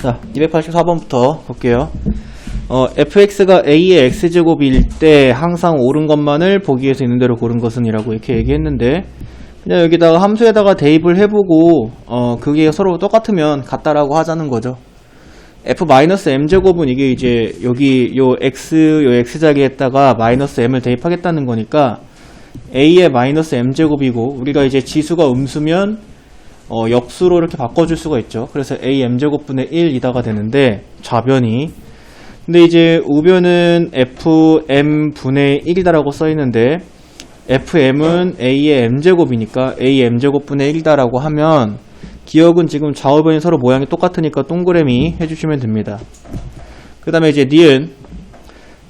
자, 284번부터 볼게요. fx가 a의 x제곱일 때 항상 옳은 것만을 보기 위해서 있는 대로 고른 것은 이라고 이렇게 얘기했는데, 그냥 여기다가 함수에다가 대입을 해보고 그게 서로 똑같으면 같다라고 하자는 거죠. f-m제곱은 이게 이제 여기 요 x자리에다가 마이너스 m을 대입하겠다는 거니까 a의 마이너스 m제곱이고, 우리가 이제 지수가 음수면 역수로 이렇게 바꿔줄 수가 있죠. 그래서 am제곱분의 1이다가 되는데, 좌변이. 근데 이제 우변은 fm분의 1이다라고 써있는데, fm은 a의 m제곱이니까 am제곱분의 1이다라고 하면, 기억은 지금 좌우변이 서로 모양이 똑같으니까 동그라미 해주시면 됩니다. 그 다음에 이제 니은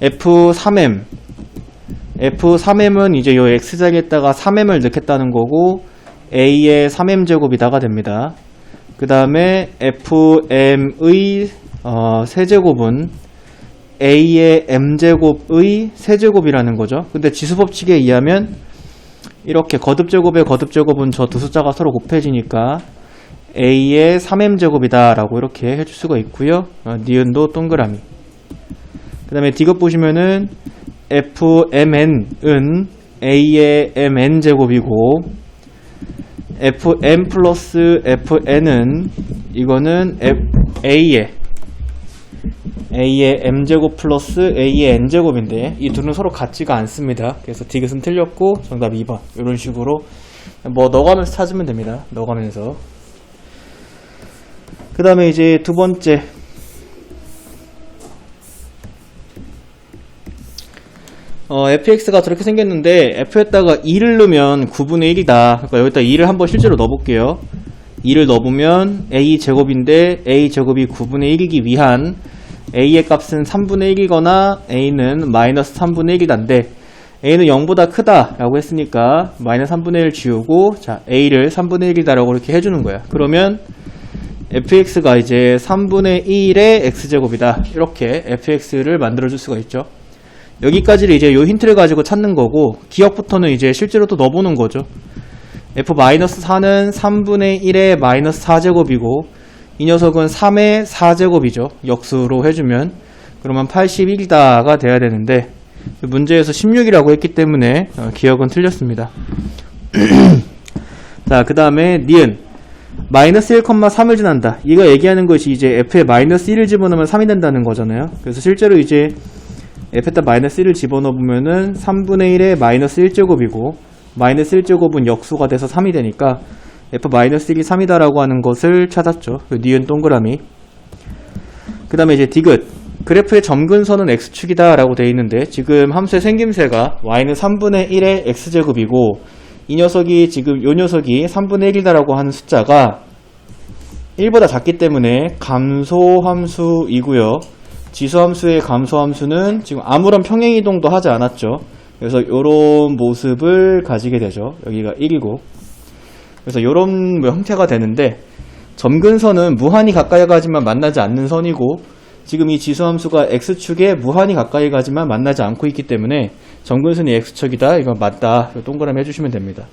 f3m. f3m은 이제 요 x자리에다가 3m을 넣겠다는 거고, a의 3m제곱이다가 됩니다. 그 다음에 fm의 세제곱은 a의 m제곱의 세제곱이라는 거죠. 근데 지수법칙에 의하면 이렇게 거듭제곱의 거듭제곱은 저 두 숫자가 서로 곱해지니까 a의 3m제곱이다 라고 이렇게 해줄 수가 있고요. 니은도 동그라미. 그 다음에 D급 보시면은 fmn은 a의 mn제곱이고, fm 플러스 fn은 이거는 a의 m제곱 플러스 a의 n제곱인데, 이 둘은 서로 같지가 않습니다. 그래서 D급은 틀렸고 정답 2번. 이런 식으로 뭐 넣어가면서 찾으면 됩니다. 넣어가면서. 그 다음에 이제 두 번째, fx가 저렇게 생겼는데 f에다가 2를 넣으면 9분의 1이다. 그러니까 여기다 2를 한번 실제로 넣어볼게요. 2를 넣어보면 a제곱인데 a제곱이 9분의 1이기 위한 a의 값은 3분의 1이거나 a는 마이너스 3분의 1이다인데, a는 0보다 크다 라고 했으니까 마이너스 3분의 1 지우고, 자, a를 3분의 1이다 라고 이렇게 해주는 거야. 그러면 fx가 이제 3분의 1의 x제곱이다. 이렇게 fx를 만들어줄 수가 있죠. 여기까지를 이제 요 힌트를 가지고 찾는 거고, 기억부터는 이제 실제로 또 넣어보는 거죠. f-4는 3분의 1의 마이너스 4제곱이고, 이 녀석은 3의 4제곱이죠. 역수로 해주면. 그러면 81이다가 돼야 되는데, 문제에서 16이라고 했기 때문에 기억은 틀렸습니다. 자, 그 다음에 니은 마이너스 1,3을 지난다. 이거 얘기하는 것이 이제 f에 마이너스 1을 집어넣으면 3이 된다는 거잖아요. 그래서 실제로 이제 f에다 마이너스 1을 집어넣으면은 3분의 1의 마이너스 1제곱이고, 마이너스 1제곱은 역수가 돼서 3이 되니까 f-1이 3이다라고 하는 것을 찾았죠. 니은 동그라미. 그 다음에 이제 디귿. 그래프의 점근선은 x축이다 라고 되어 있는데, 지금 함수의 생김새가 y는 3분의 1의 x제곱이고, 이 녀석이 지금 요 녀석이 3분의 1이다 라고 하는 숫자가 1보다 작기 때문에 감소함수이고요. 지수함수의 감소함수는 지금 아무런 평행이동도 하지 않았죠. 그래서 요런 모습을 가지게 되죠. 여기가 1이고. 그래서 요런 형태가 되는데, 점근선은 무한히 가까이 가지만 만나지 않는 선이고, 지금 이 지수함수가 x축에 무한히 가까이 가지만 만나지 않고 있기 때문에 점근선이 x축이다. 이건 맞다. 동그라미 해주시면 됩니다.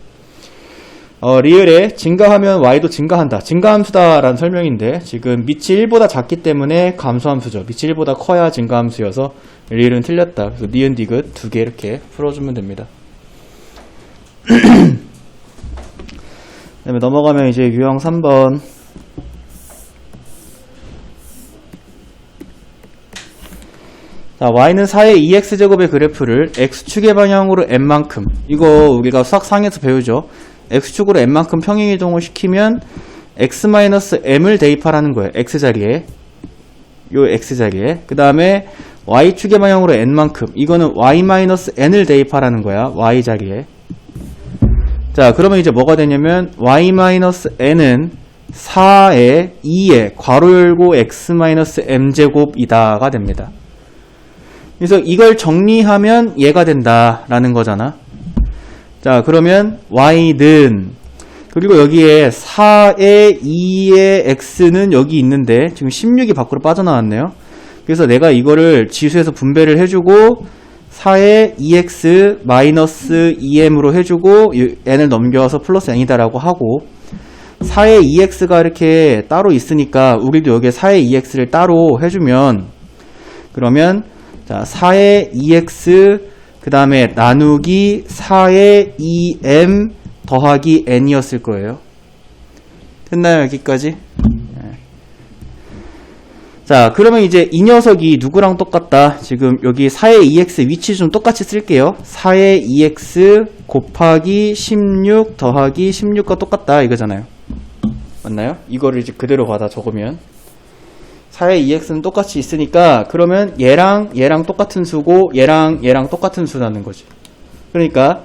리을에 증가하면 y도 증가한다. 증가함수다 라는 설명인데, 지금 밑이 1보다 작기 때문에 감소함수죠. 밑이 1보다 커야 증가함수여서 리을은 틀렸다. 그래서 니은 디귿 두 개 이렇게 풀어주면 됩니다. 그 다음에 넘어가면 이제 유형 3번. 자, y는 4의 2x제곱의 그래프를 x축의 방향으로 n만큼, 이거 우리가 수학상에서 배우죠. x축으로 n만큼 평행이동을 시키면 x-m을 대입하라는 거예요. x자리에. 요 x자리에. 그 다음에 y축의 방향으로 n만큼, 이거는 y-n을 대입하라는 거야. y자리에. 자, 그러면 이제 뭐가 되냐면 y-n은 4의 2의 괄호 열고 x-m제곱이다가 됩니다. 그래서 이걸 정리하면 얘가 된다라는 거잖아. 자, 그러면 y는, 그리고 여기에 4의 2의 x는 여기 있는데 지금 16이 밖으로 빠져나왔네요. 그래서 내가 이거를 지수에서 분배를 해주고 4의 2x 마이너스 2m으로 해주고 n을 넘겨서 플러스 n이다라고 하고, 4의 2x가 이렇게 따로 있으니까 우리도 여기에 4의 2x를 따로 해주면 그러면 자 4의 2x 그 다음에 나누기 4의 2m 더하기 n이었을 거예요. 됐나요? 여기까지? 자 그러면 이제 이 녀석이 누구랑 똑같다? 지금 여기 4의 2x 위치 좀 똑같이 쓸게요. 4의 2x 곱하기 16 더하기 16과 똑같다 이거잖아요. 맞나요? 이거를 이제 그대로 받아 적으면 4의 2x는 똑같이 있으니까 그러면 얘랑 똑같은 수고 얘랑 똑같은 수라는 거지. 그러니까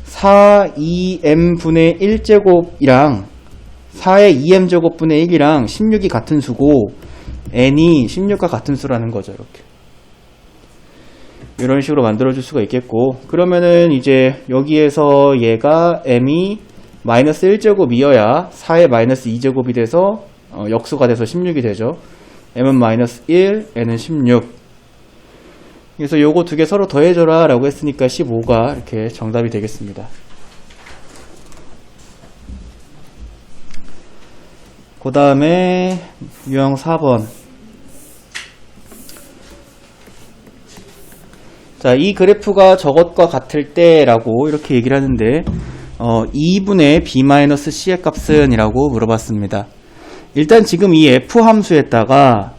4, 2m분의 1제곱이랑 4의 2m제곱분의 1이랑 16이 같은 수고 n이 16과 같은 수라는 거죠. 이렇게 이런 식으로 만들어줄 수가 있겠고 그러면은 이제 여기에서 얘가 m이 마이너스 1제곱이어야 4의 마이너스 2제곱이 돼서 역수가 돼서 16이 되죠. m은 마이너스 1, n은 16. 그래서 요거 두 개 서로 더해줘라 라고 했으니까 15가 이렇게 정답이 되겠습니다. 그 다음에 유형 4번. 자, 이 그래프가 저것과 같을 때 라고 이렇게 얘기를 하는데 2분의 b-c의 값은 이라고 물어봤습니다. 일단 지금 이 f 함수에다가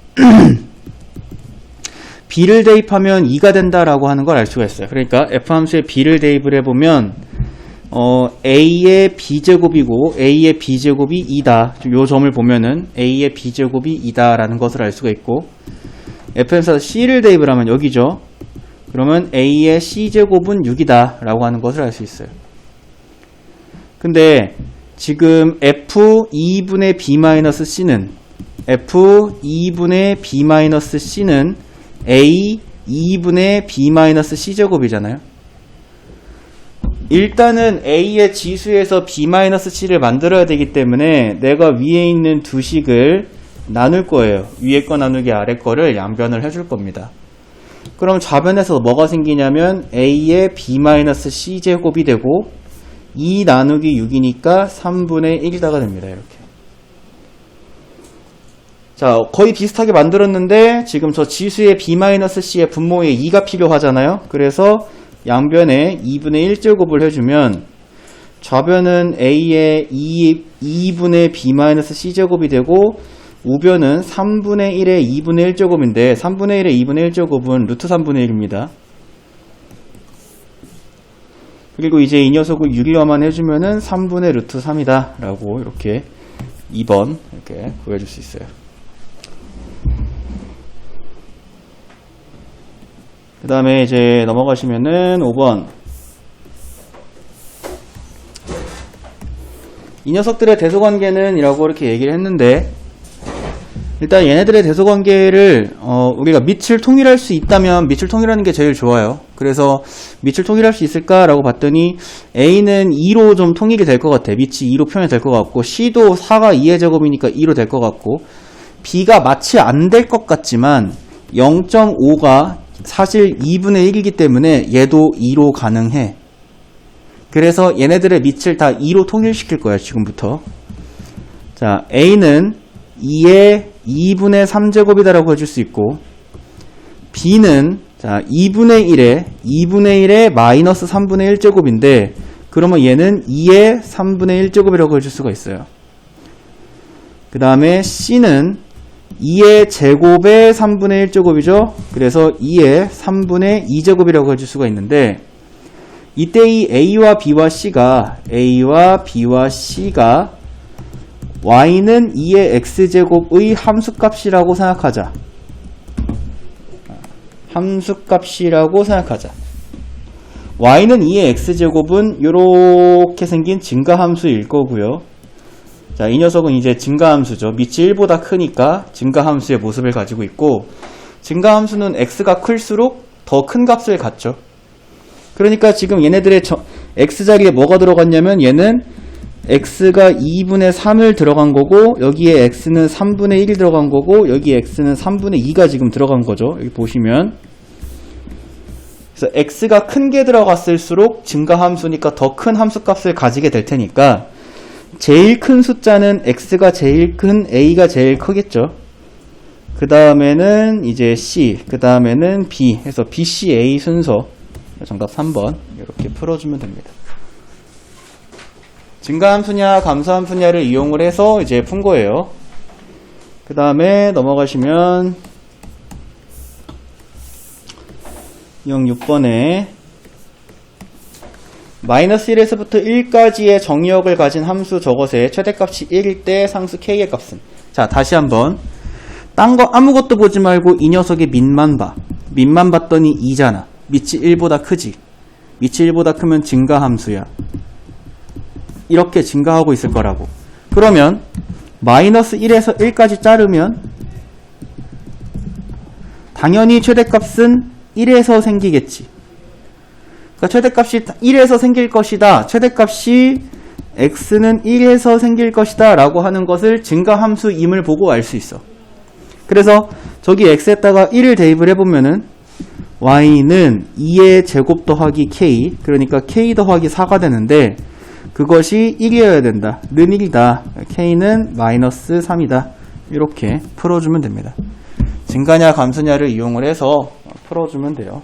b를 대입하면 2가 된다라고 하는 걸 알 수가 있어요. 그러니까 f 함수에 b를 대입을 해보면 a의 b제곱이고 a의 b제곱이 2다. 요 점을 보면은 a의 b제곱이 2다 라는 것을 알 수가 있고 f 함수에서 c를 대입을 하면 여기죠. 그러면 a의 c제곱은 6이다 라고 하는 것을 알 수 있어요. 근데 지금 f2분의 b-c는 f2분의 b-c는 a 2분의 b-c제곱이잖아요. 일단은 a의 지수에서 b-c를 만들어야 되기 때문에 내가 위에 있는 두 식을 나눌 거예요. 위에 거 나누기 아래 거를 양변을 해줄 겁니다. 그럼 좌변에서 뭐가 생기냐면 a의 b-c제곱이 되고 2 나누기 6이니까 3분의 1이다가 됩니다. 이렇게. 자, 거의 비슷하게 만들었는데 지금 저 지수의 b-c의 분모에 2가 필요하잖아요. 그래서 양변에 2분의 1제곱을 해주면 좌변은 a의 2분의 b-c제곱이 되고 우변은 3분의 1의 2분의 1제곱인데 3분의 1의 2분의 1제곱은 루트 3분의 1입니다. 그리고 이제 이 녀석을 유리화만 해주면은 3분의 루트 3이다 라고 이렇게 2번 이렇게 구해줄 수 있어요. 그 다음에 이제 넘어가시면은 5번. 이 녀석들의 대소관계는 이라고 이렇게 얘기를 했는데 일단 얘네들의 대소관계를 우리가 밑을 통일할 수 있다면 밑을 통일하는 게 제일 좋아요. 그래서 밑을 통일할 수 있을까라고 봤더니 A는 2로 좀 통일이 될 것 같아. 밑이 2로 표현이 될 것 같고 C도 4가 2의 제곱이니까 2로 될 것 같고 B가 마치 안 될 것 같지만 0.5가 사실 2분의 1이기 때문에 얘도 2로 가능해. 그래서 얘네들의 밑을 다 2로 통일시킬 거야 지금부터. 자, A는 2의 2분의 3제곱이다라고 해줄 수 있고 B는 자 2분의 1에 마이너스 3분의 1제곱인데 그러면 얘는 2의 3분의 1제곱이라고 해줄 수가 있어요. 그 다음에 C는 2의 제곱의 3분의 1제곱이죠. 그래서 2의 3분의 2제곱이라고 해줄 수가 있는데 이때 이 A와 B와 C가 y는 2의 x제곱의 함수값이라고 생각하자. y는 2의 x제곱은 이렇게 생긴 증가함수일 거고요. 자, 이 녀석은 이제 증가함수죠. 밑이 1보다 크니까 증가함수의 모습을 가지고 있고 증가함수는 x가 클수록 더 큰 값을 갖죠. 그러니까 지금 얘네들의 x자리에 뭐가 들어갔냐면 얘는 x가 2분의 3을 들어간 거고 여기에 x는 3분의 1이 들어간 거고 여기 x는 3분의 2가 지금 들어간 거죠. 여기 보시면 그래서 x가 큰 게 들어갔을수록 증가함수니까 더 큰 함수값을 가지게 될 테니까 제일 큰 숫자는 x가 제일 큰 a가 제일 크겠죠. 그 다음에는 이제 c, 그 다음에는 b 해서 b, c, a 순서. 정답 3번 이렇게 풀어주면 됩니다. 증가함수냐 감소함수냐를 이용을 해서 이제 푼 거예요. 그 다음에 넘어가시면 6번에 마이너스 1에서부터 1까지의 정의역을 가진 함수 저것의 최대값이 1일 때 상수 k의 값은. 자, 다시 한번 딴 거 아무것도 보지 말고 이 녀석의 밑만 봐. 밑만 봤더니 2잖아. 밑이 1보다 크지. 밑이 1보다 크면 증가함수야. 이렇게 증가하고 있을 거라고. 그러면 마이너스 1에서 1까지 자르면 당연히 최대값은 1에서 생기겠지. 그러니까 최대값이 1에서 생길 것이다. 최대값이 x는 1에서 생길 것이다 라고 하는 것을 증가함수임을 보고 알 수 있어. 그래서 저기 x에다가 1을 대입을 해보면은 y는 2의 제곱 더하기 k, 그러니까 k 더하기 4가 되는데 그것이 1이어야 된다. 는 1이다. k는 마이너스 3이다. 이렇게 풀어주면 됩니다. 증가냐 감소냐를 이용을 해서 풀어주면 돼요.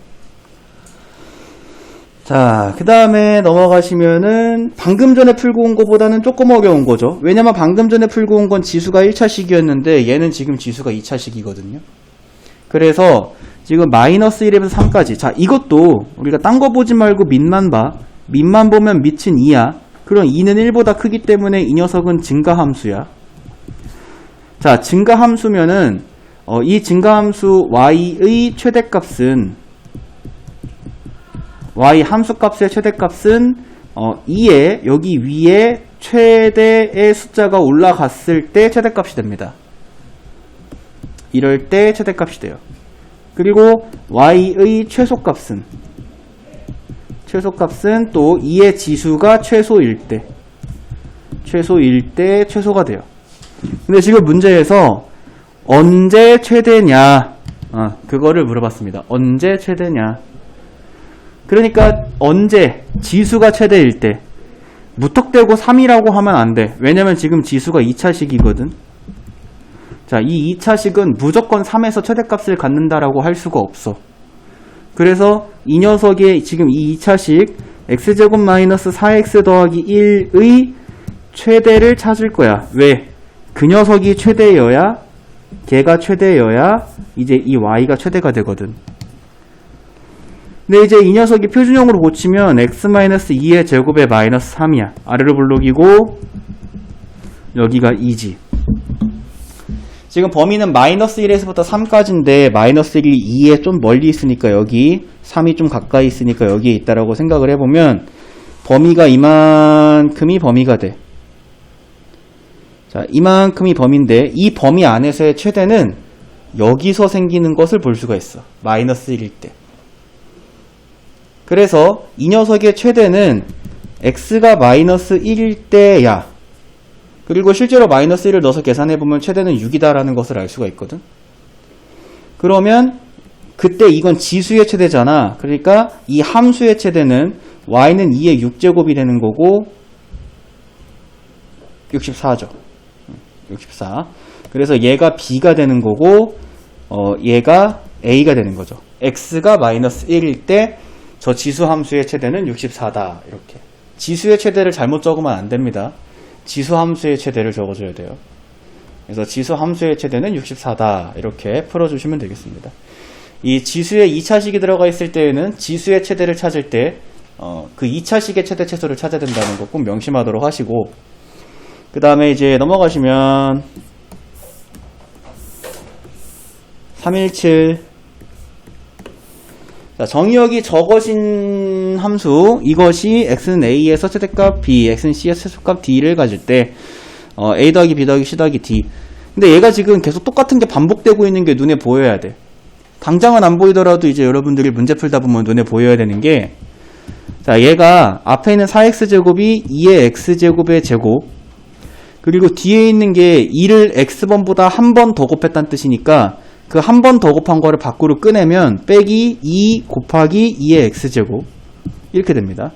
자, 그 다음에 넘어가시면은 방금 전에 풀고 온 것보다는 조금 어려운 거죠. 왜냐면 방금 전에 풀고 온 건 지수가 1차식이었는데 얘는 지금 지수가 2차식이거든요. 그래서 지금 마이너스 1에서 3까지. 자, 이것도 우리가 딴 거 보지 말고 밑만 봐. 밑만 보면 밑은 2야. 그럼 2는 1보다 크기 때문에 이 녀석은 증가함수야. 자, 증가함수면은 이 증가함수 y의 최대값은 y 함수값의 최대값은 2에 여기 위에 최대의 숫자가 올라갔을 때 최대값이 됩니다. 이럴 때 최대값이 돼요. 그리고 y의 최소값은 또 2의 지수가 최소일 때 최소가 돼요. 근데 지금 문제에서 언제 최대냐 그거를 물어봤습니다. 언제 최대냐. 그러니까 언제 지수가 최대일 때 무턱대고 3이라고 하면 안 돼. 왜냐면 지금 지수가 2차식이거든. 자, 이 2차식은 무조건 3에서 최대값을 갖는다라고 할 수가 없어. 그래서 이 녀석의 지금 이 2차식 x제곱 마이너스 4x 더하기 1의 최대를 찾을 거야. 왜? 그 녀석이 최대여야 걔가 최대여야 이제 이 y가 최대가 되거든. 근데 이제 이 녀석이 표준형으로 고치면 x-2의 제곱에 마이너스 3이야. 아래로 블록이고 여기가 2지. 지금 범위는 마이너스 1에서부터 3까지인데 마이너스 1이 2에 좀 멀리 있으니까 여기 3이 좀 가까이 있으니까 여기에 있다라고 생각을 해보면 범위가 이만큼이 범위가 돼. 자, 이만큼이 범위인데 이 범위 안에서의 최대는 여기서 생기는 것을 볼 수가 있어. 마이너스 1일 때. 그래서 이 녀석의 최대는 x가 마이너스 1일 때야. 그리고 실제로 마이너스 1을 넣어서 계산해보면 최대는 6이다라는 것을 알 수가 있거든. 그러면 그때 이건 지수의 최대잖아. 그러니까 이 함수의 최대는 y는 2의 6제곱이 되는 거고 64죠. 64. 그래서 얘가 b가 되는 거고 얘가 a가 되는 거죠. x가 마이너스 1일 때 저 지수 함수의 최대는 64다. 이렇게. 지수의 최대를 잘못 적으면 안 됩니다. 지수 함수의 최대를 적어줘야 돼요. 그래서 지수 함수의 최대는 64다. 이렇게 풀어주시면 되겠습니다. 이 지수에 2차식이 들어가 있을 때에는 지수의 최대를 찾을 때 그 2차식의 최대 최소를 찾아야 된다는 거 꼭 명심하도록 하시고, 그 다음에 이제 넘어가시면 317 자, 정의역이 적어진 함수, 이것이 x는 a에서 최대값 b, x는 c에서 최소값 d를 가질 때 a 더하기 b 더하기 c 더하기 d. 근데 얘가 지금 계속 똑같은 게 반복되고 있는 게 눈에 보여야 돼. 당장은 안 보이더라도 이제 여러분들이 문제 풀다 보면 눈에 보여야 되는 게, 자, 얘가 앞에 있는 4x제곱이 2의 x제곱의 제곱, 그리고 뒤에 있는 게 2를 x번보다 한 번 더 곱했다는 뜻이니까 그 한 번 더 곱한 거를 밖으로 꺼내면 빼기 2 곱하기 2의 x제곱 이렇게 됩니다.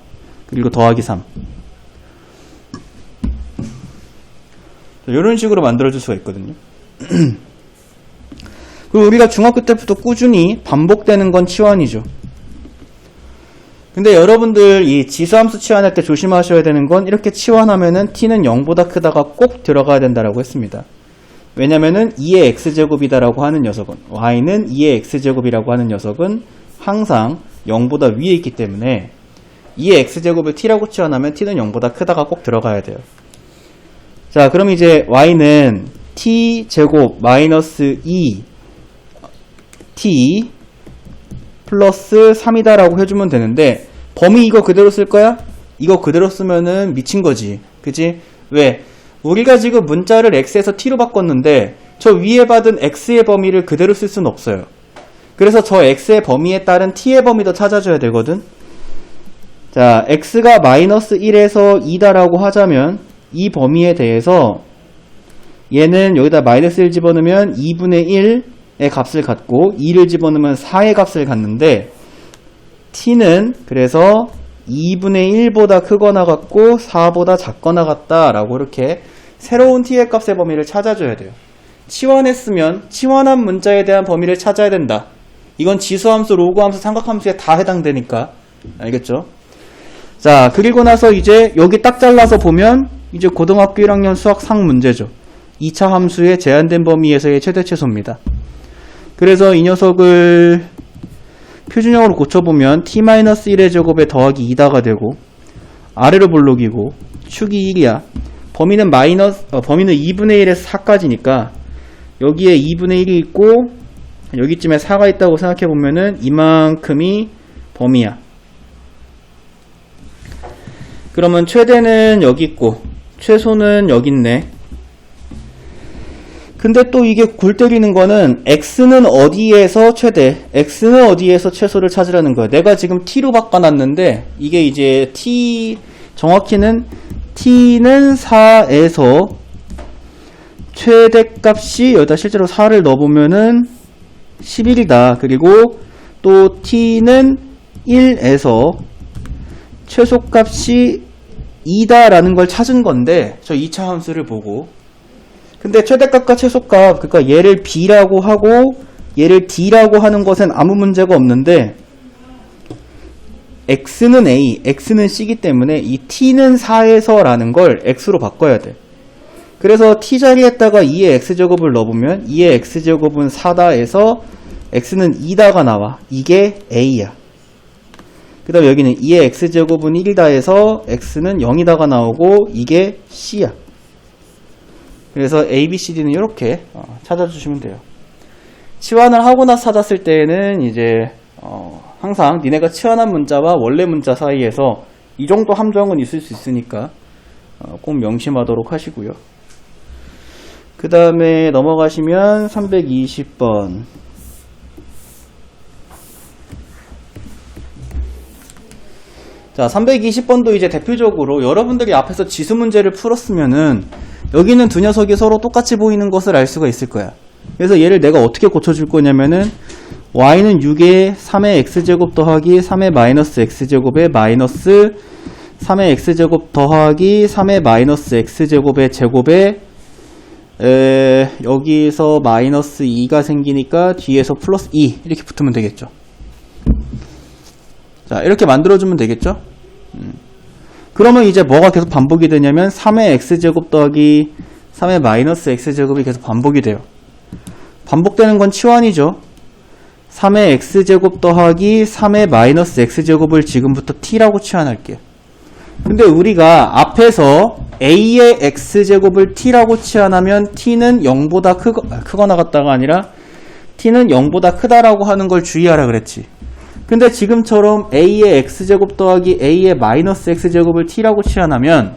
그리고 더하기 3. 이런 식으로 만들어줄 수가 있거든요. 그리고 우리가 중학교 때부터 꾸준히 반복되는 건 치환이죠. 근데 여러분들 이 지수함수 치환할 때 조심하셔야 되는 건 이렇게 치환하면은 t는 0보다 크다가 꼭 들어가야 된다라고 했습니다. 왜냐면은 2의 x제곱이다라고 하는 녀석은, y는 2의 x제곱이라고 하는 녀석은 항상 0보다 위에 있기 때문에 2의 x제곱을 t라고 치환하면 t는 0보다 크다가 꼭 들어가야 돼요. 자, 그럼 이제 y는 t제곱 마이너스 2t 플러스 3이다 라고 해주면 되는데, 범위 이거 그대로 쓸 거야? 이거 그대로 쓰면은 미친 거지. 그치? 왜? 우리가 지금 문자를 x에서 t로 바꿨는데 저 위에 받은 x의 범위를 그대로 쓸 수는 없어요. 그래서 저 x의 범위에 따른 t의 범위도 찾아줘야 되거든. 자, x가 마이너스 1에서 2다라고 하자면 이 범위에 대해서 얘는 여기다 마이너스 1 집어넣으면 2분의 1의 값을 갖고 2를 집어넣으면 4의 값을 갖는데, t는 그래서 2분의 1보다 크거나 같고 4보다 작거나 같다라고 이렇게 새로운 t의 값의 범위를 찾아줘야 돼요. 치환했으면 치환한 문자에 대한 범위를 찾아야 된다. 이건 지수함수, 로그함수, 삼각함수에 다 해당되니까. 알겠죠? 자, 그리고 나서 이제 여기 딱 잘라서 보면 이제 고등학교 1학년 수학 상 문제죠. 2차 함수의 제한된 범위에서의 최대 최소입니다. 그래서 이 녀석을 표준형으로 고쳐보면 t-1의 제곱에 더하기 2다가 되고, 아래로 볼록이고 축이 1이야. 범위는 범위는 2분의 1에서 4까지니까 여기에 2분의 1이 있고 여기쯤에 4가 있다고 생각해보면은 이만큼이 범위야. 그러면 최대는 여기 있고 최소는 여기 있네. 근데 또 이게 골 때리는 거는 x는 어디에서 최대, x는 어디에서 최소를 찾으라는 거야. 내가 지금 t로 바꿔놨는데 이게 이제 정확히는 t는 4에서 최대값이 여기다 실제로 4를 넣어보면은 11이다. 그리고 또 t는 1에서 최소값이 2다라는 걸 찾은 건데, 저 2차 함수를 보고. 근데 최대값과 최소값, 그러니까 얘를 b라고 하고 얘를 d라고 하는 것은 아무 문제가 없는데, x는 a, x는 c이기 때문에 이 t는 4에서 라는 걸 x로 바꿔야 돼. 그래서 t 자리에다가 2의 x제곱을 넣어보면 2의 x제곱은 4다에서 x는 2다가 나와. 이게 a야. 그 다음 여기는 2의 x제곱은 1다에서 x는 0이다가 나오고 이게 c야. 그래서 a, b, c, d는 이렇게 찾아주시면 돼요. 치환을 하고 나서 찾았을 때에는 이제 항상 니네가 치환한 문자와 원래 문자 사이에서 이 정도 함정은 있을 수 있으니까 꼭 명심하도록 하시고요. 그 다음에 넘어가시면 320번. 자, 320번도 이제 대표적으로 여러분들이 앞에서 지수 문제를 풀었으면은 여기는 두 녀석이 서로 똑같이 보이는 것을 알 수가 있을 거야. 그래서 얘를 내가 어떻게 고쳐줄 거냐면은 y는 6의 3의 x제곱 더하기 3의 마이너스 x제곱에 마이너스 3의 x제곱 더하기 3의 마이너스 x제곱의 제곱에 여기서 마이너스 2가 생기니까 뒤에서 플러스 2 이렇게 붙으면 되겠죠. 자, 이렇게 만들어주면 되겠죠. 그러면 이제 뭐가 계속 반복이 되냐면 3의 x제곱 더하기 3의 마이너스 x제곱이 계속 반복이 돼요. 반복되는 건 치환이죠. 3의 x제곱 더하기 3의 마이너스 x제곱을 지금부터 t라고 치환할게요. 근데 우리가 앞에서 a의 x제곱을 t라고 치환하면 t는 0보다 크거나 같다가 아니라 t는 0보다 크다라고 하는 걸 주의하라 그랬지. 근데 지금처럼 a의 x제곱 더하기 a의 마이너스 x제곱을 t라고 치환하면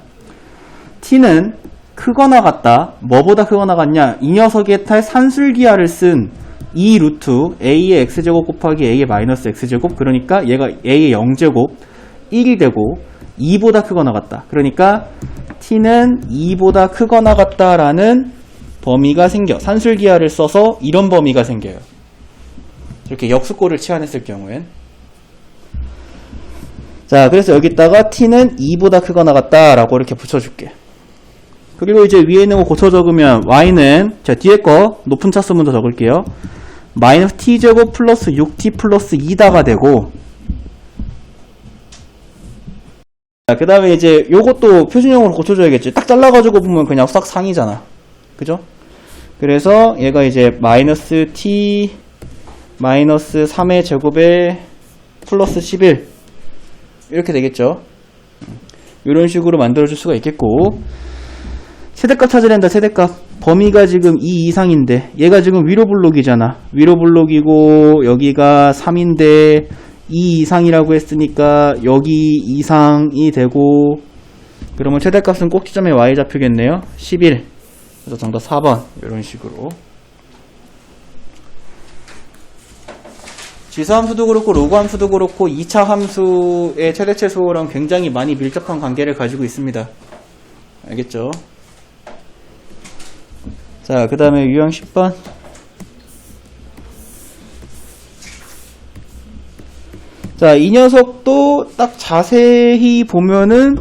t는 크거나 같다. 뭐보다 크거나 같냐? 이 녀석의 탈 산술기하를 쓴 2 루트 a의 x제곱 곱하기 a의 마이너스 x제곱, 그러니까 얘가 a의 0제곱 1이 되고 2보다 크거나 같다. 그러니까 t는 2보다 크거나 같다라는 범위가 생겨. 산술기하를 써서 이런 범위가 생겨요. 이렇게 역수꼴을 치환했을 경우엔. 자, 그래서 여기다가 t는 2보다 크거나 같다라고 이렇게 붙여줄게. 그리고 이제 위에 있는 거 고쳐 적으면 y는 자 뒤에 거 높은 차수 먼저 적을게요. 마이너스 t제곱 플러스 6t 플러스 2다가 되고, 그 다음에 이제 요것도 표준형으로 고쳐줘야겠지. 딱 잘라가지고 보면 그냥 싹 상이잖아. 그죠? 그래서 얘가 이제 마이너스 t 마이너스 3의 제곱에 플러스 11 이렇게 되겠죠. 이런 식으로 만들어줄 수가 있겠고, 최대값 찾아야 된다. 최대값 범위가 지금 2 이상인데 얘가 지금 위로 블록이잖아. 위로 블록이고 여기가 3인데 2 이상이라고 했으니까 여기 이상이 되고, 그러면 최대값은 꼭지점의 y좌표겠네요. 11. 그래서 정답 4번 이런 식으로. 지수함수도 그렇고 로그함수도 그렇고 2차 함수의 최대최소랑 굉장히 많이 밀접한 관계를 가지고 있습니다. 알겠죠? 자, 그 다음에 유형 10번. 자, 이 녀석도 딱 자세히 보면은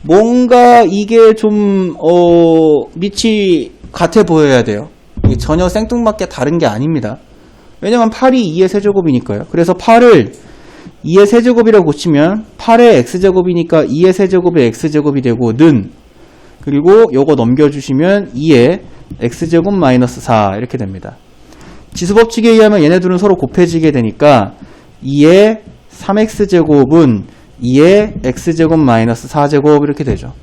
뭔가 이게 좀 밑이 같아 보여야 돼요. 이게 전혀 생뚱맞게 다른 게 아닙니다. 왜냐면 8이 2의 세제곱이니까요. 그래서 8을 2의 세제곱이라고 고치면 8의 x제곱이니까 2의 세제곱의 x제곱이 되고 는, 그리고 요거 넘겨주시면 2의 x제곱 마이너스 4 이렇게 됩니다. 지수법칙에 의하면 얘네들은 서로 곱해지게 되니까 2의 3x제곱은 2의 x제곱 마이너스 4제곱 이렇게 되죠.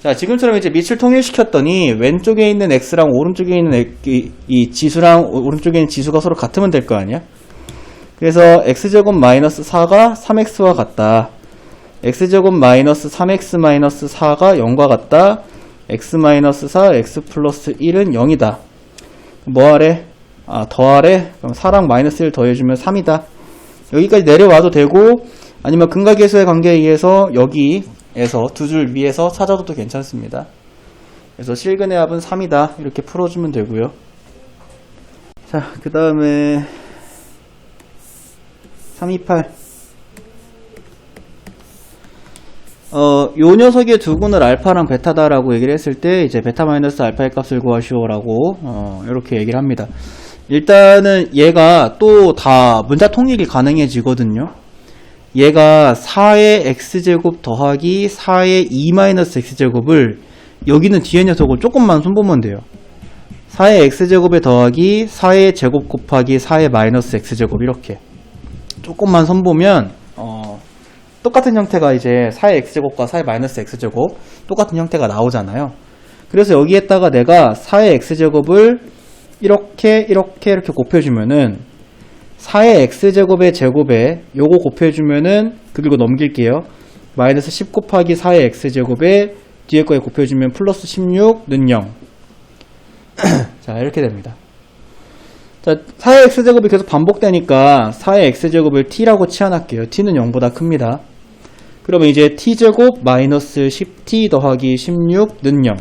자, 지금처럼 이제 밑을 통일시켰더니 왼쪽에 있는 x랑 오른쪽에 있는 이 지수랑 오른쪽에 있는 지수가 서로 같으면 될 거 아니야? 그래서 x제곱 마이너스 4가 3x와 같다. x제곱 마이너스 3x 마이너스 4가 0과 같다. x 마이너스 4, x 플러스 1은 0이다. 뭐 하래? 더하래? 그럼 4랑 마이너스 1 더해주면 3이다. 여기까지 내려와도 되고, 아니면 근각계수의 관계에 의해서 여기에서 두 줄 위에서 찾아도 괜찮습니다. 그래서 실근의 합은 3이다. 이렇게 풀어주면 되고요. 자, 그 다음에 328. 요 녀석의 두 군을 알파랑 베타다라고 얘기를 했을 때 이제 베타 마이너스 알파의 값을 구하시오라고 이렇게 얘기를 합니다. 일단은 얘가 또 다 문자 통일이 가능해지거든요. 얘가 4의 x제곱 더하기 4의 2 마이너스 x제곱을 여기는 뒤에 녀석을 조금만 손보면 돼요. 4의 x제곱에 더하기 4의 제곱 곱하기 4의 마이너스 x제곱 이렇게 조금만 손보면 똑같은 형태가 이제 4의 x제곱과 4의 마이너스 x제곱 똑같은 형태가 나오잖아요. 그래서 여기에다가 내가 4의 x제곱을 이렇게 곱해주면은 4의 x제곱의 제곱에 요거 곱해주면은, 그리고 넘길게요. 마이너스 10 곱하기 4의 x제곱에 뒤에 거에 곱해주면 플러스 16는 0. 자, 이렇게 됩니다. 자, 4의 x제곱이 계속 반복되니까 4의 x제곱을 t라고 치환할게요. t는 0보다 큽니다. 그러면 이제 t제곱 마이너스 10t 더하기 16는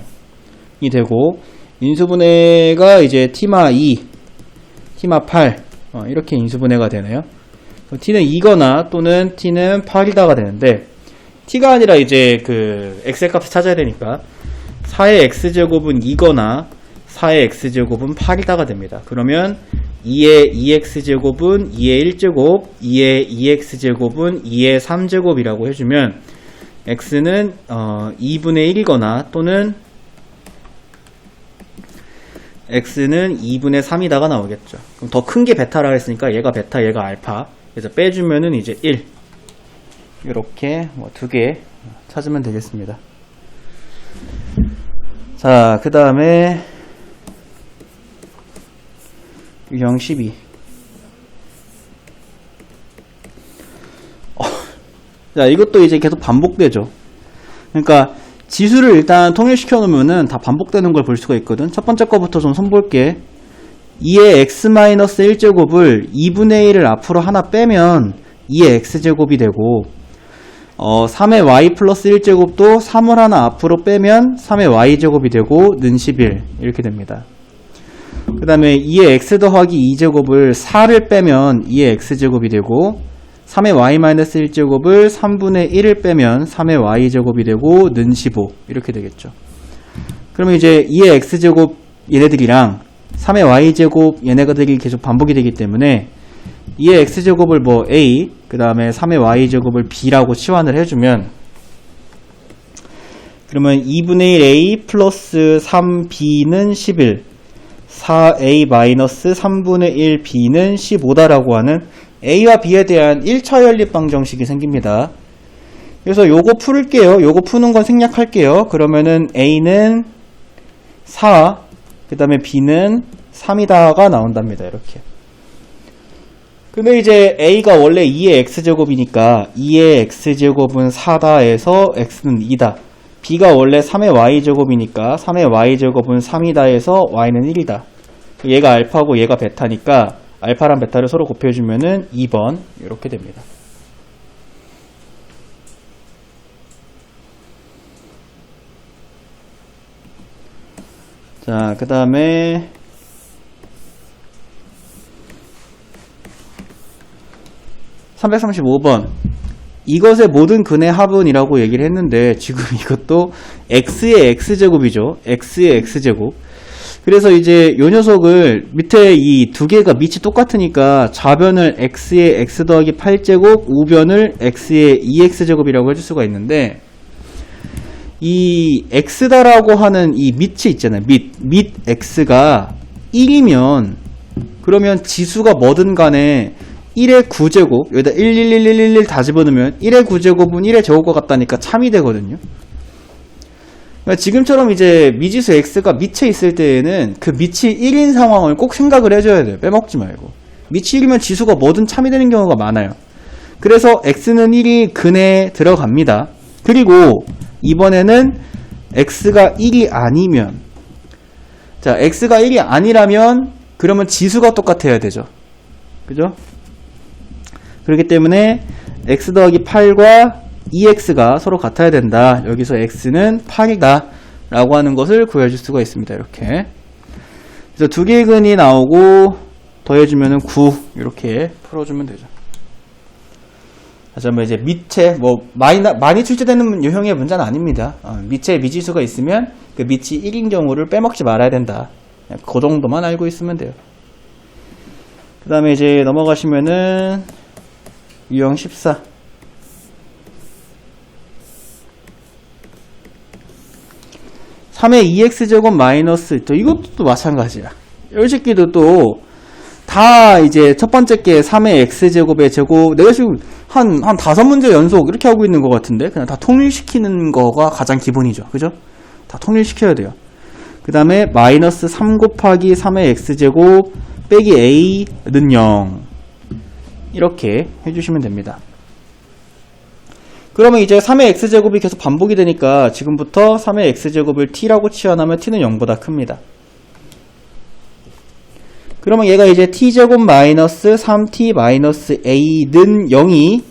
0이 되고, 인수분해가 이제 t마 2, t마 8 이렇게 인수분해가 되네요. t는 2거나 또는 t는 8이다가 되는데, t가 아니라 이제 그 x의 값을 찾아야 되니까 4의 x제곱은 2거나 4의 x제곱은 8이다가 됩니다. 그러면 2의 2x제곱은 2의 1제곱, 2의 2x제곱은 2의 3제곱이라고 해주면 x는 2분의 1이거나 또는 x는 2분의 3이다가 나오겠죠. 그럼 더 큰 게 베타라 했으니까 얘가 베타, 얘가 알파. 그래서 빼주면은 이제 1. 이렇게 뭐 두 개 찾으면 되겠습니다. 자, 그 다음에 유형 12. 자, 이것도 이제 계속 반복되죠. 그러니까 지수를 일단 통일시켜 놓으면은 다 반복되는 걸 볼 수가 있거든. 첫 번째 거부터 좀 손볼게. 2의 x-1제곱을 2분의 1을 앞으로 하나 빼면 2의 x제곱이 되고, 3의 y 플러스 1제곱도 3을 하나 앞으로 빼면 3의 y제곱이 되고 는 11 이렇게 됩니다. 그 다음에 2의 x 더하기 2제곱을 4를 빼면 2의 x제곱이 되고, 3의 y-1제곱을 3분의 1을 빼면 3의 y제곱이 되고 는 15 이렇게 되겠죠. 그러면 이제 2의 x제곱 얘네들이랑 3의 y제곱 얘네들이 계속 반복이 되기 때문에 2의 x제곱을 뭐 a, 그 다음에 3의 y제곱을 b라고 치환을 해주면, 그러면 2분의 1a 플러스 3b는 11, 4a 마이너스 3분의 1b는 15다라고 하는 a와 b에 대한 1차 연립방정식이 생깁니다. 그래서 요거 풀을게요. 요거 푸는 건 생략할게요. 그러면은 a는 4, 그 다음에 b는 3이다가 나온답니다. 이렇게. 근데 이제 a가 원래 2의 x제곱이니까 2의 x제곱은 4다에서 x는 2다. b가 원래 3의 y제곱이니까 3의 y제곱은 3이다에서 y는 1이다. 얘가 알파고 얘가 베타니까 알파랑 베타를 서로 곱해주면은 2번 이렇게 됩니다. 자, 그 다음에 335번. 이것의 모든 근의 합은이라고 얘기를 했는데 지금 이것도 x의 x제곱이죠. x의 x제곱. 그래서 이제 요 녀석을 밑에 이 두 개가 밑이 똑같으니까 좌변을 x의 x 더하기 8제곱, 우변을 x의 2x제곱이라고 해줄 수가 있는데, 이 x다라고 하는 이 밑이 있잖아요. 밑 x가 1이면 그러면 지수가 뭐든 간에 1의 9제곱, 여기다 11111 다 집어넣으면 1의 9제곱은 1의 제곱과 같다니까 참이 되거든요. 그러니까 지금처럼 이제 미지수 x가 밑에 있을 때에는 그 밑이 1인 상황을 꼭 생각을 해줘야 돼요. 빼먹지 말고. 밑이 1이면 지수가 뭐든 참이 되는 경우가 많아요. 그래서 x는 1이 근에 들어갑니다. 그리고 이번에는 x가 1이 아니면, 자, x가 1이 아니라면 그러면 지수가 똑같아야 되죠. 그죠? 그렇기 때문에 x 더하기 8과 2x가 서로 같아야 된다. 여기서 x는 8이다 라고 하는 것을 구해줄 수가 있습니다. 이렇게. 그래서 두 개의 근이 나오고 더해주면 9 이렇게 풀어주면 되죠. 뭐 이제 밑에 뭐 많이 출제되는 유형의 문제는 아닙니다. 밑에 미지수가 있으면 그 밑이 1인 경우를 빼먹지 말아야 된다. 그 정도만 알고 있으면 돼요. 그 다음에 이제 넘어가시면은 유형 14. (3의 2x제곱) 마이너스, 또 이것도 또 마찬가지야. 이 새끼도 또 다 이제 첫 번째 게 3의 x제곱의 제곱, 내가 지금 한 5문제 연속 이렇게 하고 있는 것 같은데, 그냥 다 통일시키는 거가 가장 기본이죠. 그죠? 다 통일시켜야 돼요. 그 다음에 마이너스 3 곱하기 3의 x제곱 빼기 a는 0. 이렇게 해주시면 됩니다. 그러면 이제 3의 x제곱이 계속 반복이 되니까 지금부터 3의 x제곱을 t라고 치환하면 t는 0보다 큽니다. 그러면 얘가 이제 t제곱 마이너스 3t 마이너스 a는 0이,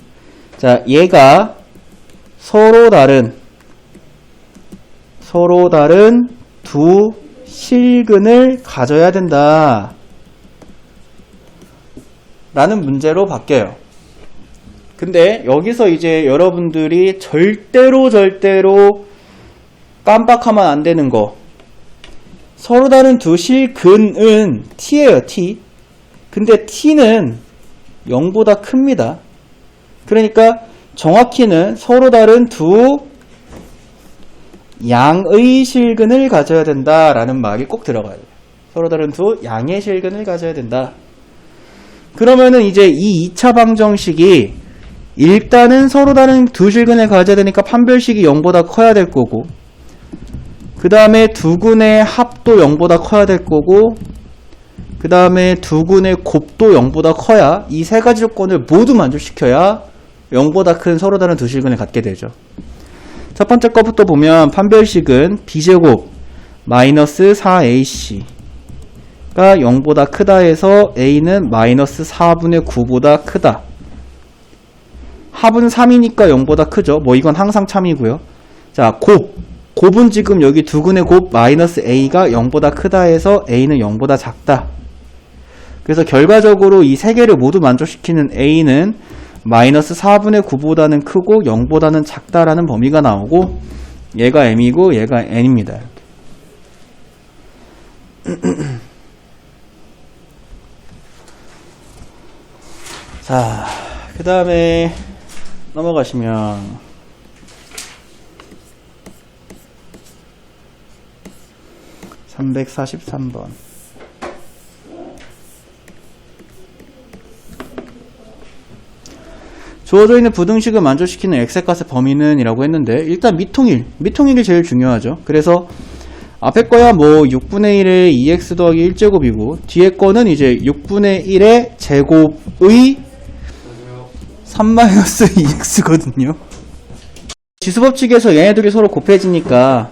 자, 얘가 서로 다른 두 실근을 가져야 된다 라는 문제로 바뀌어요. 근데 여기서 이제 여러분들이 절대로 깜빡하면 안 되는 거, 서로 다른 두 실근은 t예요. t. 근데 t는 0보다 큽니다. 그러니까 정확히는 서로 다른 두 양의 실근을 가져야 된다라는 말이 꼭 들어가야 돼요. 서로 다른 두 양의 실근을 가져야 된다. 그러면은 이제 이 2차 방정식이 일단은 서로 다른 두 실근을 가져야 되니까 판별식이 0보다 커야 될 거고, 그 다음에 두 근의 합도 0보다 커야 될 거고, 그 다음에 두 근의 곱도 0보다 커야, 이 세 가지 조건을 모두 만족시켜야 0보다 큰 서로 다른 두 실근을 갖게 되죠. 첫 번째 거부터 보면 판별식은 b제곱 마이너스 4ac 가 0보다 크다 해서 a는 마이너스 4분의 9보다 크다. 합은 3이니까 0보다 크죠. 뭐 이건 항상 참이고요. 자, 곱은 지금 여기 두 근의 곱 마이너스 a가 0보다 크다 해서 a는 0보다 작다. 그래서 결과적으로 이 세 개를 모두 만족시키는 a는 마이너스 4분의 9보다는 크고 0보다는 작다라는 범위가 나오고, 얘가 m이고 얘가 n입니다. 자, 그 다음에 넘어가시면 343번. 주어져 있는 부등식을 만족시키는 엑셀 값의 범위는 이라고 했는데, 일단 미통일이 제일 중요하죠. 그래서 앞에 거야 뭐 6분의 1의 2x 더하기 1제곱이고, 뒤에 거는 이제 6분의 1의 제곱의 3-2x거든요. 지수법칙에서 얘네들이 서로 곱해지니까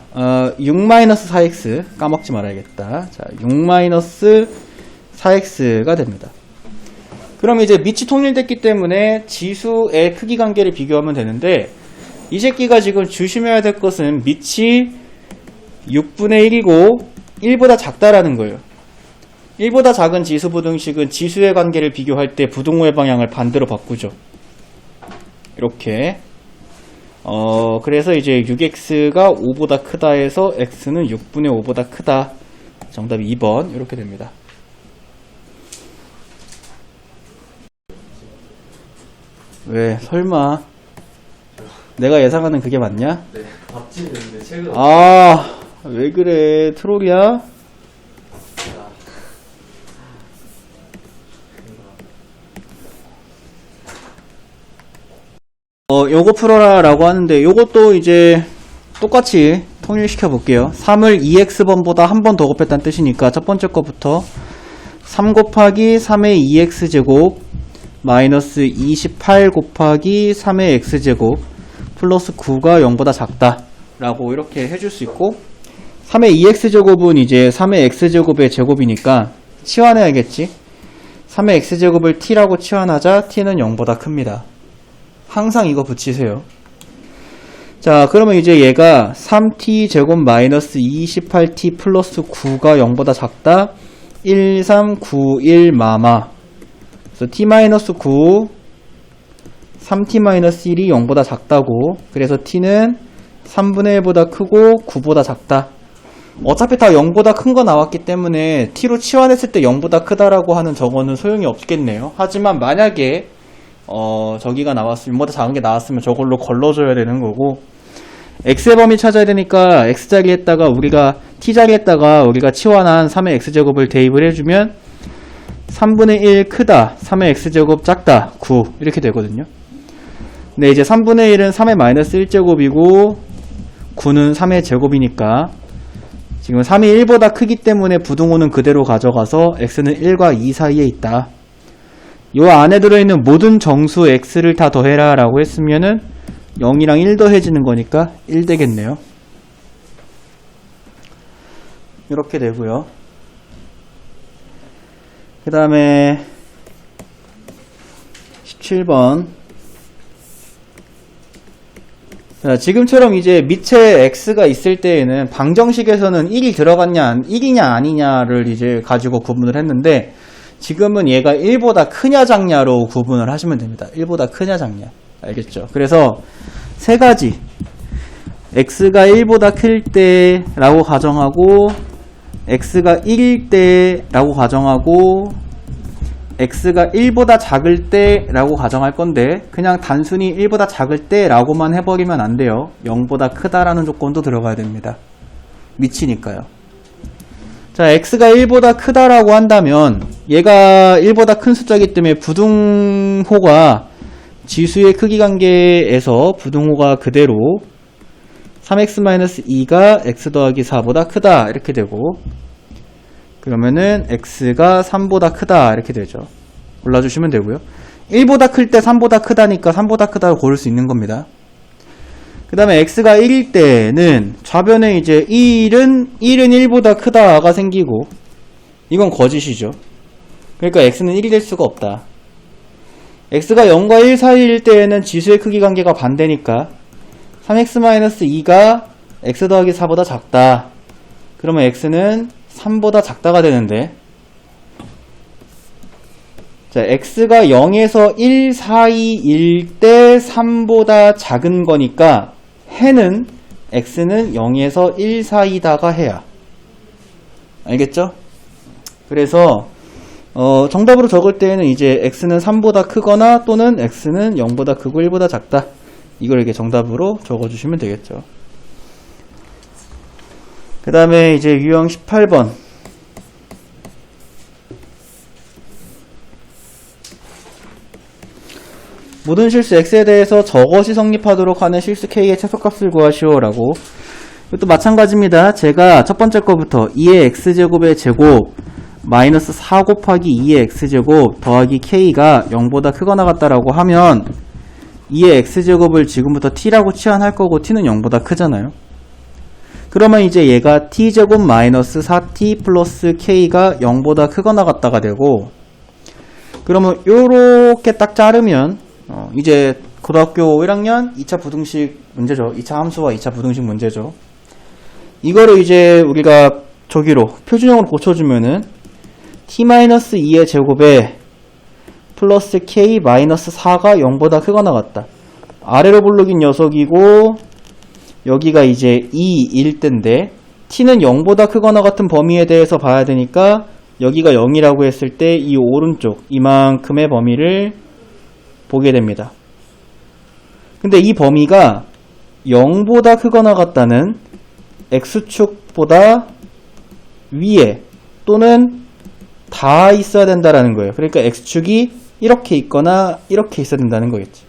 6-4x 까먹지 말아야겠다. 자, 6-4x가 됩니다. 그럼 이제 밑이 통일됐기 때문에 지수의 크기 관계를 비교하면 되는데, 이 새끼가 지금 조심해야 될 것은 밑이 6분의 1이고 1보다 작다라는 거예요. 1보다 작은 지수 부등식은 지수의 관계를 비교할 때 부등호의 방향을 반대로 바꾸죠. 이렇게. 그래서 이제 6x가 5보다 크다 해서 x는 6분의 5보다 크다. 정답이 2번. 이렇게 됩니다. 왜? 설마 내가 예상하는 그게 맞냐? 네, 밥집인데 최근. 아, 왜 그래? 트롤이야? 요거 풀어라 라고 하는데, 요것도 이제 똑같이 통일시켜 볼게요. 3을 2x번보다 한 번 더 곱했다는 뜻이니까 첫 번째 거부터 3 곱하기 3의 2x제곱 마이너스 28 곱하기 3의 x제곱 플러스 9가 0보다 작다 라고 이렇게 해줄 수 있고, 3의 2x제곱은 이제 3의 x제곱의 제곱이니까 치환해야겠지. 3의 x제곱을 t라고 치환하자 t는 0보다 큽니다. 항상 이거 붙이세요. 자, 그러면 이제 얘가 3t제곱 마이너스 28t 플러스 9가 0보다 작다. 1, 3, 9, 1 마마. 그래서 t-9 3t-1이 0보다 작다고. 그래서 t는 3분의 1보다 크고 9보다 작다. 어차피 다 0보다 큰 거 나왔기 때문에 t로 치환했을 때 0보다 크다라고 하는 저거는 소용이 없겠네요. 하지만 만약에 저기가 나왔으면, 0보다 작은 게 나왔으면 저걸로 걸러줘야 되는 거고, x의 범위 찾아야 되니까 x자리에다가 우리가 t자리에다가 우리가 치환한 3의 x제곱을 대입을 해주면 3분의 1 크다, 3의 x제곱 작다, 9 이렇게 되거든요. 근데 이제 3분의 1은 3의 마이너스 1제곱이고 9는 3의 제곱이니까 지금 3이 1보다 크기 때문에 부등호는 그대로 가져가서 x는 1과 2 사이에 있다. 요 안에 들어있는 모든 정수 x를 다 더해라 라고 했으면은 0이랑 1 더해지는 거니까 1 되겠네요. 이렇게 되고요. 그 다음에 17번. 자, 지금처럼 이제 밑에 x가 있을 때에는 방정식에서는 1이 들어갔냐 1이냐 아니냐를 이제 가지고 구분을 했는데, 지금은 얘가 1보다 크냐 작냐로 구분을 하시면 됩니다. 1보다 크냐 작냐. 알겠죠? 그래서 세 가지. x가 1보다 클 때라고 가정하고, x가 1일 때라고 가정하고, x가 1보다 작을 때라고 가정할 건데, 그냥 단순히 1보다 작을 때라고만 해버리면 안 돼요. 0보다 크다라는 조건도 들어가야 됩니다. 미치니까요. 자, x가 1보다 크다라고 한다면 얘가 1보다 큰 숫자이기 때문에 부등호가 지수의 크기 관계에서 부등호가 그대로 3x-2가 x 더하기 4보다 크다 이렇게 되고, 그러면은 x가 3보다 크다 이렇게 되죠. 골라주시면 되고요. 1보다 클 때 3보다 크다니까 3보다 크다고 고를 수 있는 겁니다. 그 다음에 x가 1일 때는 좌변에 이제 1은 1보다 크다가 생기고, 이건 거짓이죠. 그러니까 x는 1이 될 수가 없다. x가 0과 1 사이일 때에는 지수의 크기 관계가 반대니까 3x-2가 x 더하기 4보다 작다. 그러면 x는 3보다 작다가 되는데, 자, x가 0에서 1 사이일 때 3보다 작은 거니까 해는 x는 0에서 1 사이다가 해야. 알겠죠? 그래서 정답으로 적을 때에는 이제 x는 3보다 크거나 또는 x는 0보다 크고 1보다 작다. 이걸 이렇게 정답으로 적어주시면 되겠죠. 그 다음에 이제 유형 18번. 모든 실수 x에 대해서 저것이 성립하도록 하는 실수 k의 최소값을 구하시오 라고. 이것도 마찬가지입니다. 제가 첫 번째 거부터 2의 x제곱의 제곱 마이너스 4 곱하기 2의 x제곱 더하기 k가 0보다 크거나 같다라고 하면 2의 x제곱을 지금부터 t라고 치환할 거고 t는 0보다 크잖아요. 그러면 이제 얘가 t제곱 마이너스 4t 플러스 k가 0보다 크거나 같다가 되고, 그러면 요렇게 딱 자르면 이제 고등학교 1학년 2차 부등식 문제죠. 2차 함수와 2차 부등식 문제죠. 이거를 이제 우리가 저기로 표준형으로 고쳐주면은 t-2의 제곱에 플러스 k-4가 0보다 크거나 같다. 아래로 볼록인 녀석이고 여기가 이제 2일 때인데 t는 0보다 크거나 같은 범위에 대해서 봐야 되니까 여기가 0이라고 했을 때 이 오른쪽 이만큼의 범위를 보게 됩니다. 근데 이 범위가 0보다 크거나 같다는 x축보다 위에 또는 다 있어야 된다라는 거예요. 그러니까 x축이 이렇게 있거나 이렇게 있어야 된다는 거겠지.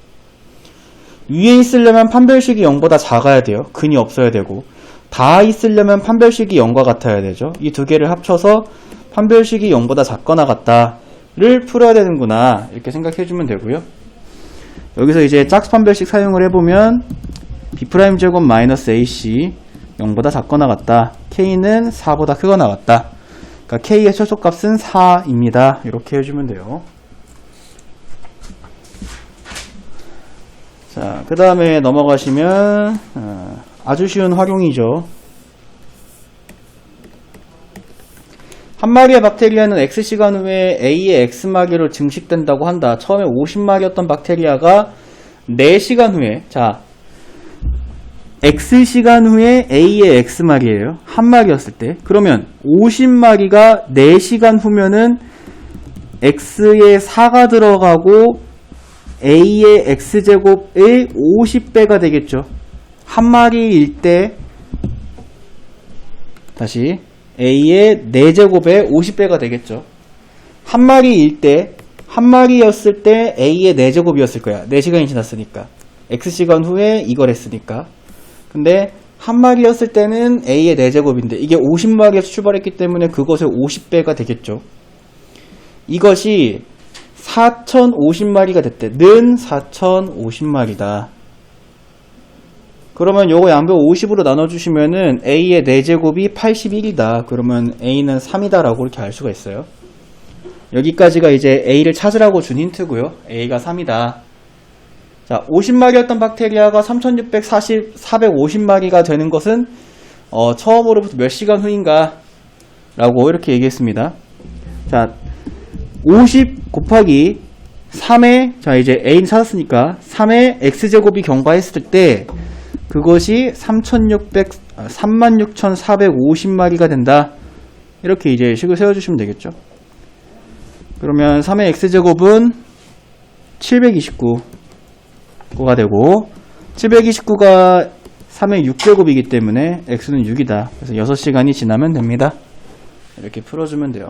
위에 있으려면 판별식이 0보다 작아야 돼요. 근이 없어야 되고, 다 있으려면 판별식이 0과 같아야 되죠. 이 두 개를 합쳐서 판별식이 0보다 작거나 같다를 풀어야 되는구나, 이렇게 생각해주면 되고요. 여기서 이제 짝수 판별식 사용을 해보면 b'제곱 마이너스 ac 0보다 작거나 같다. k는 4보다 크거나 같다. 그러니까 k의 최소값은 4입니다. 이렇게 해주면 돼요. 자, 그 다음에 넘어가시면 아주 쉬운 활용이죠. 한 마리의 박테리아는 X시간 후에 A의 X마리로 증식된다고 한다. 처음에 50마리였던 박테리아가 4시간 후에, 자, X시간 후에 A의 X마리예요. 한 마리였을 때. 그러면 50마리가 4시간 후면은 X에 4가 들어가고 A의 X제곱의 50배가 되겠죠. 한 마리일 때, 다시 A의 4제곱의 50배가 되겠죠. 한 마리일 때, 한 마리였을 때 A의 4제곱이었을 거야. 4시간이 지났으니까. X시간 후에 이걸 했으니까. 근데 한 마리였을 때는 A의 4제곱인데 이게 50마리에서 출발했기 때문에 그것의 50배가 되겠죠. 이것이 4050마리가 됐대. 는 4050마리다. 그러면 요거 양변 50으로 나눠주시면은 A의 4제곱이 81이다. 그러면 A는 3이다 라고 이렇게 알 수가 있어요. 여기까지가 이제 A를 찾으라고 준 힌트고요. A가 3이다. 자, 50마리였던 박테리아가 450마리가 되는 것은 처음으로부터 몇 시간 후인가 라고 이렇게 얘기했습니다. 자, 50 곱하기 3의, 자, 이제 A는 찾았으니까 3의 X제곱이 경과했을 때 그것이 36,450마리가 된다. 이렇게 이제 식을 세워주시면 되겠죠. 그러면 3의 X제곱은 729가 되고 729가 3의 6제곱이기 때문에 X는 6이다. 그래서 6시간이 지나면 됩니다. 이렇게 풀어주면 돼요.